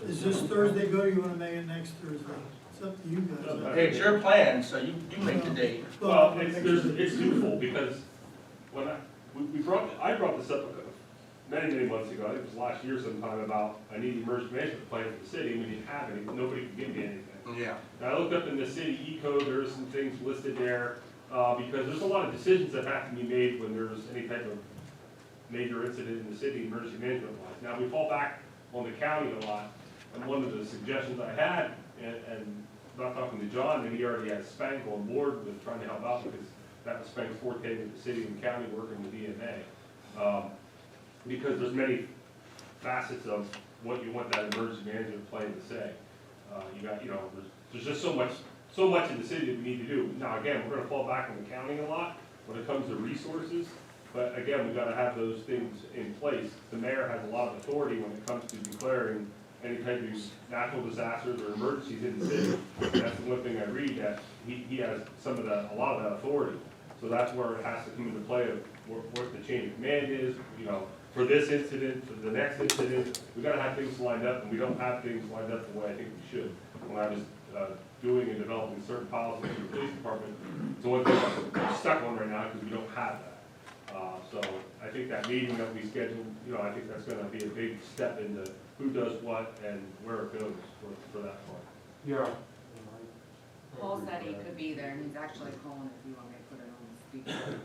Is this Thursday good, or you wanna make it next Thursday? It's up to you guys. Hey, it's your plan, so you make the date. Well, it's twofold, because when I brought this up many months ago, I think it was last year sometime, about I need an emergency management plan for the city, and we didn't have any, nobody could give me anything. Yeah. And I looked up in the city E-code, there are some things listed there, because there's a lot of decisions that have to be made when there's any type of major incident in the city, emergency management wise. Now, we fall back on the county a lot, and one of the suggestions I had, and not talking to John, and he already had Spank on board with trying to help out, because that was Spank's forte with the city and county working with EMA. Because there's many facets of what you want that emergency management plan to say. There's just so much in the city that we need to do. Now, again, we're gonna fall back on the county a lot when it comes to resources, but again, we gotta have those things in place. The mayor has a lot of authority when it comes to declaring any type of natural disasters or emergencies in the city. That's the one thing I read, that he has a lot of that authority. So that's where it has to come into play of what the chain of command is, for this incident, for the next incident. We gotta have things lined up, and we don't have things lined up the way I think we should. When I was doing and developing certain policies for the police department, it's the one thing I'm stuck on right now, because we don't have that. So I think that meeting that we scheduled, I think that's gonna be a big step into who does what and where it goes for that part. yeah. Paul said he could be there, and he's actually calling if you want me to put it on the speaker.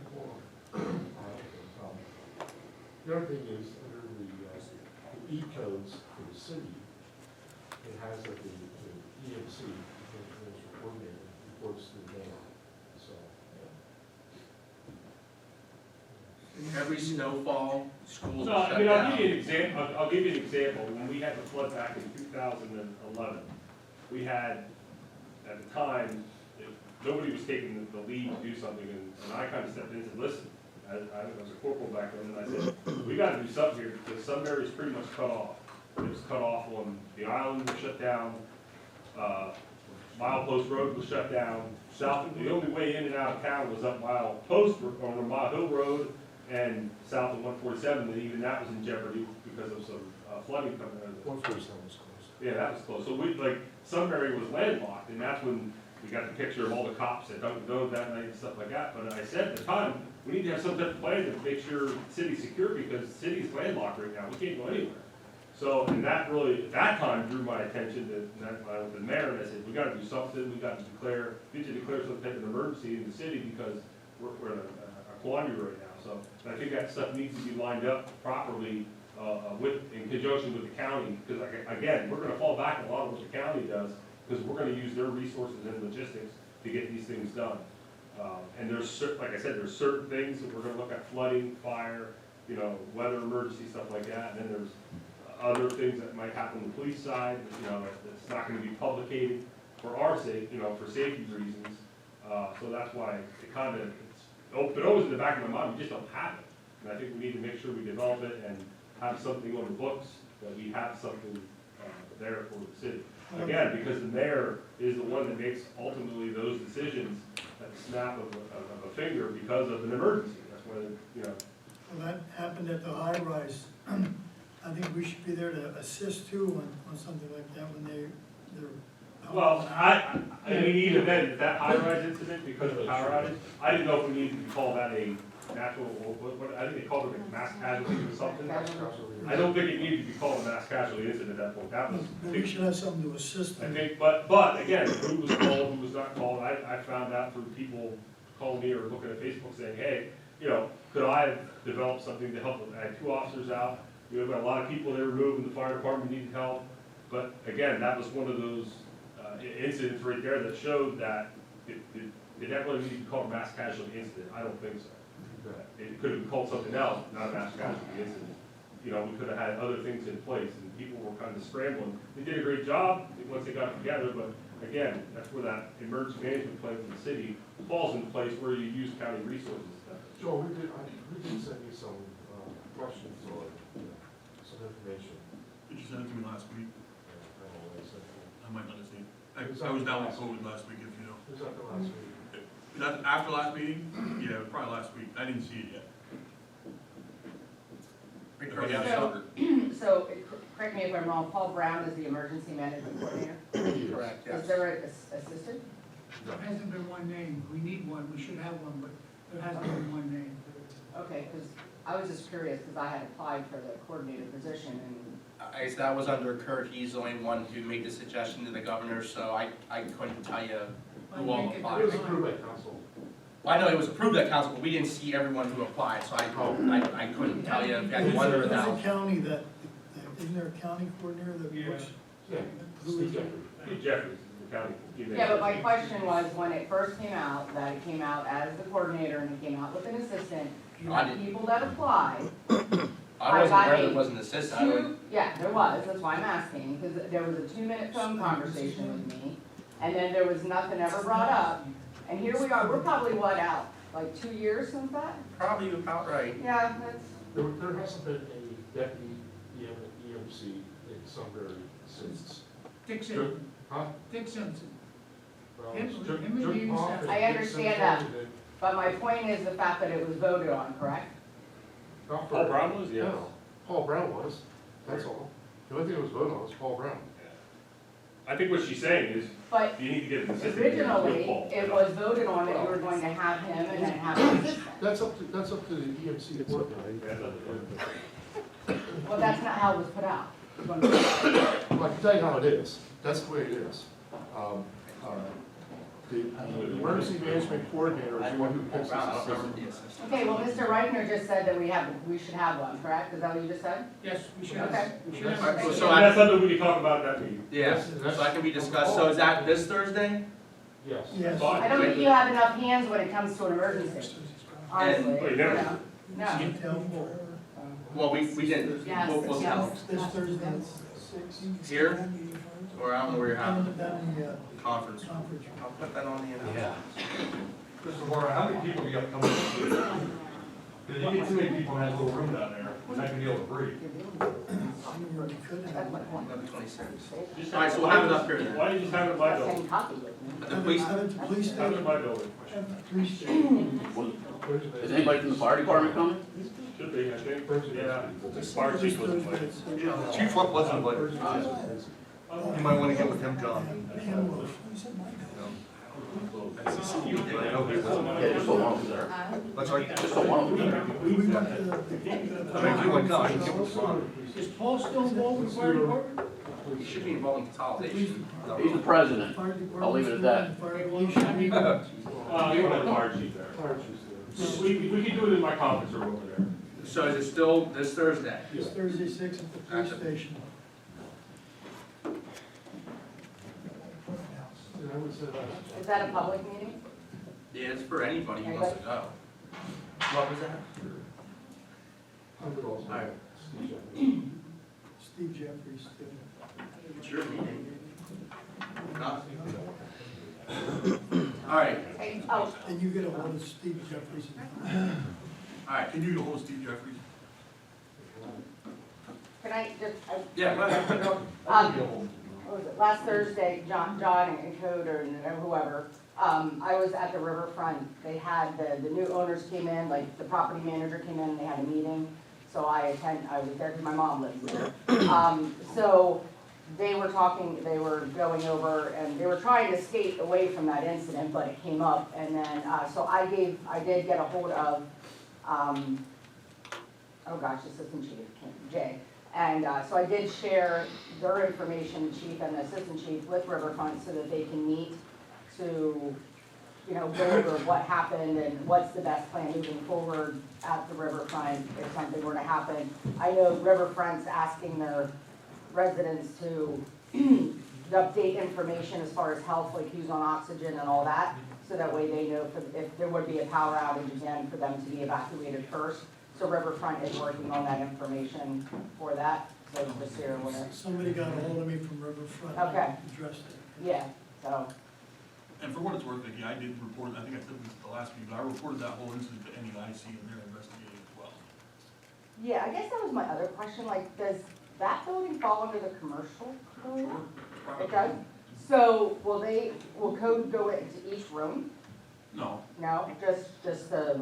The other thing is, under the E-codes for the city, it has that the EMC, the International Coordinator, reports to the mayor, so. Every snowfall, schools No, are I shut mean, down. I'll give you an example. When we had the flood back in 2011, we had, at the time, nobody was taking the lead to do something, and I kind of stepped in and said, listen, I was a corporal back then, and I said, we gotta do something here, because Sunbury is pretty much cut off. It was cut off on, the island was shut down, Milepost Road was shut down. South, the only way in and out of town was up Milepost on Mile Hill Road and south of 147, and even that was in jeopardy because of some flooding coming out of the. 147 was closed. Yeah, that was close. So we, like, Sunbury was landlocked, and that's when we got the picture of all the cops at Dunkin' Donuts that night and stuff like that. But I said at the time, we need to have some type of plan to make sure the city's secure, because the city's landlocked right now. We can't go anywhere. So, and that really, at that time, drew my attention to, and I went to the mayor, and I said, we gotta do something. We gotta declare, we need to declare some type of emergency in the city, because we're in a quandary right now. So, and I think that stuff needs to be lined up properly, in conjunction with the county, because again, we're gonna fall back on a lot of what the county does, because we're gonna use their resources and logistics to get these things done. And there's, like I said, there's certain things that we're gonna look at: flooding, fire, weather emergency, stuff like that. And then there's other things that might happen on the police side, that's not gonna be publicated for our sake, for safety reasons. So that's why it kinda, it's always in the back of my mind, we just don't have it. And I think we need to make sure we develop it and have something on the books, that we have something there for the city. Again, because the mayor is the one that makes ultimately those decisions at the snap of a finger because of an emergency. That's why, Well, that happened at the high rise. I think we should be there to assist too on something like that when they're. Well, I mean, even then, that high-rise incident, because of the power outage, I didn't know if we needed to call that a natural, I think they called it a mass casualty or something. I don't think it needed to be called a mass casualty incident at that point. That was. We should have something to assist I them. think, but again, who was called, who was not called, I found out through people calling me or looking at Facebook saying, hey, could I have developed something to help them? I had 2 officers out, we have got a lot of people there removing, the fire department needed help. But again, that was one of those incidents right there that showed that it never really needed to be called a mass casualty incident. I don't think so. It could have been called something else, not a mass casualty incident. We could have had other things in place, and people were kind of scrambling. They did a great job once they got it together, but again, that's where that emergency management plan for the city falls into place, where you use county resources. Joe, we did send you some questions or some information. Did you send it to me last week? I don't know what I sent you. I might not have seen. I was down with COVID last week, if you know. It was after last week. That, after last meeting? Yeah, probably last week. I didn't see it yet. So, correct me if I'm wrong, Paul Brown is the emergency management coordinator? Correct, yes. Is there an assistant? There hasn't been one name. We need one. We should have one, but there hasn't been one name. Okay, because I was just curious, because I had applied for the coordinator position and. That was under Kurt. He's the only one who made the suggestion to the governor, so I couldn't tell you who all applied. It was approved by council. Well, I know it was approved at council, but we didn't see everyone who applied, so I couldn't tell you if you had one or There's without. a county that, isn't there a county coordinator that Yeah. works? Yeah. Who is it? Steve Jeffries is the county. Yeah, but my question was, when it first came out, that it came out as the coordinator and it came out with an assistant, you I had didn't- people that applied. I wasn't got aware a there was an assistant. I would- Yeah, there was, that's why I'm asking, because there was a 2-minute phone conversation with me, and then there was nothing ever brought up. And here we are, we're probably what, out, like 2 years since that? Probably about right. Yeah, that's, There hasn't been a deputy EMC in Sunbury since. Dick Simpson. Huh? Dick Simpson. Well, Him- it's Jim- him and Jim Dean Hoff Simpson. and I Dick understand that. Simpson and but my point is the fact that it was voted on, correct? not Paul for- Brown was, yes. No, Paul Brown was, that's all. The only thing that was voted on was Paul Brown. I think what she's saying is, But you need to get an assistant. originally, with Paul. it was voted on that you were going to have him and then have an assistant. That's up to the EMC board. Well, that's not how it was put out. Well, I can tell you how it is. That's the way it is. The emergency management coordinator is the one who picks this assistant. Okay, well, Mr. Reichner just said that we should have one, correct? Is that what you just said? Yes, we should Okay. have. We should have. Alright, a- so That's something we can talk about at that meeting. Yeah, so that can be discussed. So is that this Thursday? Yes. Yes. Fine. I don't think you have enough hands when it comes to an emergency, honestly. Well, you never No. do. No. Can't tell more. Well, we didn't. Yes, We'll yes. tell. This Thursday at 6. Here? Or I don't know where you're having Down in the conference. conference. I'll put that on the agenda. Mr. Moore, how many people do you have coming? Because you get too many people in that little room down there, we're not gonna be able to breathe. Anywhere we could have. 11/26. All right, so we'll have it up here then. Why don't you just have it in my building? Same copy. At the police, Have it to police Have it in station, my building. have the police station. Is anybody from the fire department coming? Should be, I think. Yeah. Just Fire this chief was Thursday invited. at 7. Chief Rupp wasn't invited. You might wanna get with him, John. Pam was. I know he wasn't. Yeah, just the one over there. That's right. Just the one over there. We went to I mean, you went, no, I can get with Ron. Is Paul still involved with the fire department? you should be involved in consolidation. He's the president. fire department. I'll leave it at that. Fire Okay, well, station. I mean, You don't have the fire chief there. We can do it in my conference room over there. So is it still this Thursday? It's Thursday, 6 at the police station. Is that a public meeting? Yeah, it's for anybody who wants to go. What was that? I would also, Alright. Steve Jeffries, too. It's your meeting. Not- All right, Hey, oh, And you get a hold of Steve Jeffries. all right. Can you get a hold of Steve Jeffries? can I just, Yeah, go ahead. what was it, last Thursday, John and Coder and whoever, I was at the riverfront. They had, the new owners came in, like the property manager came in and they had a meeting. So I was there because my mom lives there. So they were talking, they were going over and they were trying to skate away from that incident, but it came up. And then, so I did get a hold of, oh gosh, Assistant Chief, Jay. And so I did share their information, the chief and the assistant chief, with Riverfront so that they can meet to, you know, go over what happened and what's the best plan moving forward at the Riverfront if something were to happen. I know Riverfront's asking their residents to update information as far as health, like who's on oxygen and all that, so that way they know if there would be a power outage again, for them to be evacuated first. So Riverfront is working on that information for that, so just so you're aware. Somebody got a hold of me from Riverfront. Okay. Addressed it. Yeah, so, And for what it's worth, Vicki, I did report, I think I said this at the last meeting, but I reported that whole incident to NEIC and they're investigating as well. yeah, I guess that was my other question, like, does that building fall under the commercial code? Sure. It does? So will code go into each room? No, No, just the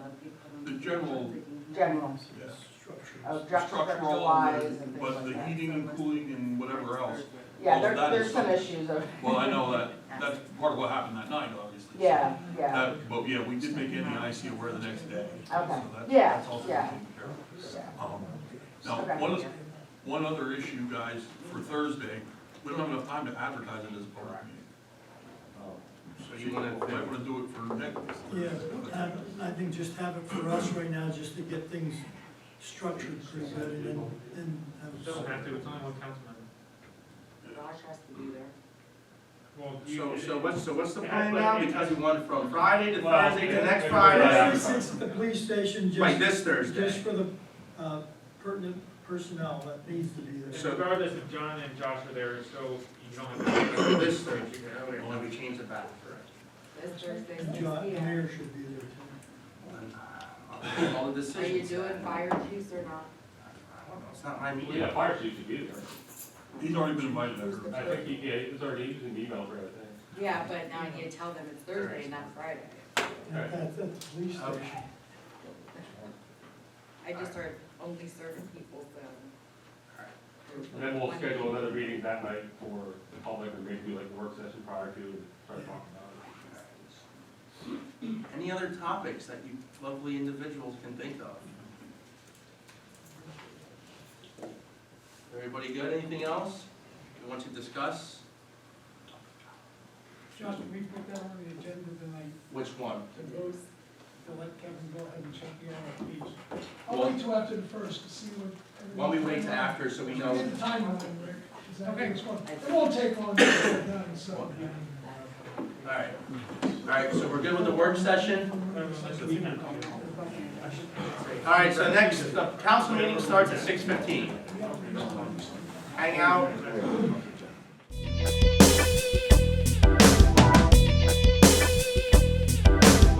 the general, general, yes, structural structural, wise and things but like the that? heating and cooling and whatever else. Yeah, all of that there's is some something- issues of. Well, I know that, that's part of what happened that night, obviously. Yeah, yeah, But yeah, we did make NEIC aware the next day. Okay. So that's- Yeah, That's also yeah. taken care of. yeah. Now, Okay. one other issue, guys, for Thursday, we don't have enough time to advertise it as a public meeting. So you might wanna do it for next. Yeah, I think just have it for us right now, just to get things structured pretty good and then have. Don't have to, it's only one council member. Josh has to be there. Well, So what's the plan now? Because we went from Friday to Well, Thursday to next yeah, Friday. Thursday, 6 at the police station, Right, just, this Thursday. just for the pertinent personnel that needs to be there. So- regardless if John and Josh are there, so you don't have to. This Thursday, when we change it back, correct? This Thursday. And John, the mayor should be there too. All the decisions. fire chiefs or not? I don't know, it's not my Well, meeting. yeah, fire chief should be there. He's already been invited. I think he, yeah, he's already using the email for everything. Yeah, but now you tell them it's Thursday, not Friday. At the police Okay. station. I just heard only certain people, so. And then we'll schedule another meeting that night for the public, and maybe like a work session prior to, and start talking about it. Any other topics that you lovely individuals can think of? Everybody good? Anything else you want to discuss? Josh, can we put that on the agenda tonight Which one? to vote, to let Kevin go ahead and check the RFPs? I'll wait till after the first to see what. Why don't we wait till after so we know? Get the timeline, Rick. Is that Okay. what's going- It won't take long to get done, so. Alright, so we're good with the work session? Alright, so next, the council meeting starts at 6:15. Hang out,